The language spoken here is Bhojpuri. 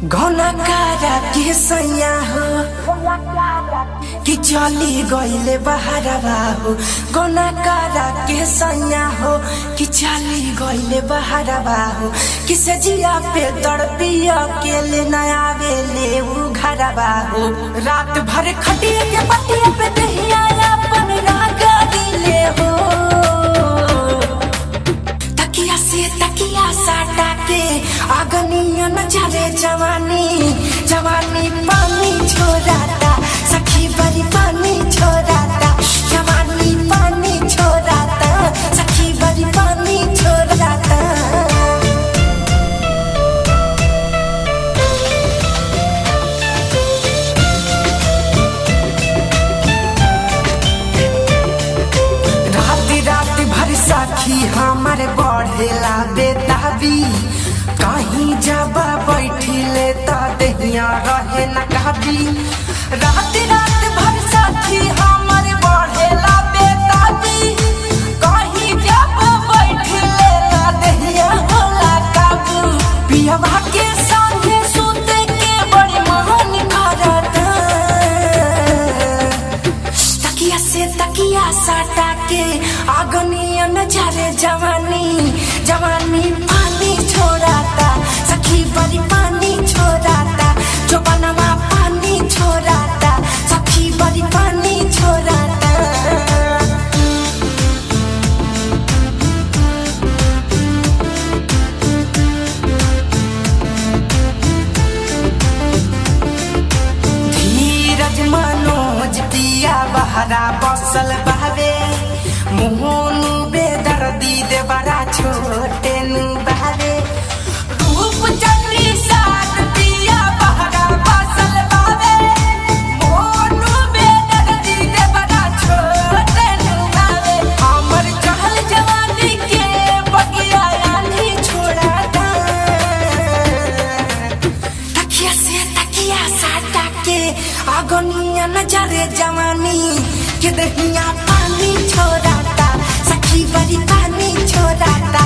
घना कारा के सैया हो कि चली गईले बहारवा हो। घना कारा के सैया हो कि चली गईले बहारवा हो। किसे जिया पे तड़पिया के ले नया वेले उ घरवा हो। रात भर खटिया के पटिया पे दहिया अपन रागा दिले हो। तकिया से तकिया साटा के आगनिया न चले जवानी जवानी पानी छोड़ाता सखी बड़ी पानी छोड़ाता। जवानी पानी छोड़ाता सखी बड़ी पानी छोड़ाता। रात भर सखी हमारे बढ़ेला बेताबी। कहीं जब बैठिले त दहिया रहे न कभी। रात भर सखी हमारे बढ़ेला बेताबी। कहीं जब बैठिले त दहिया होला काबू। पियवा के संगे सुते के बड़ी मन करता। तकिया से तकिया साटा के आगनिया न चले जवानी जवानी पानी छोड़ाता सखी बड़ी पानी छोड़ाता। जो बनवा पानी छोड़ाता सखी बड़ी पानी छोड़ाता। धीरज मनोज पिया बहरा बसल बहवे। मोहन बेदर्दी दे बड़ा छोटे नु बहवे। रूप चंद्री साथ पिया बहरा बसल बहवे। मोहन बेदर्दी दे बड़ा छोटे नु बहवे। हमर चहल जवानी के बगिया आनी छोड़ाता। तकिया से तकिया साटा के आगनिया न जरे जवानी के दहिया पानी छोड़ाता सखी बड़ी पानी छोड़ाता।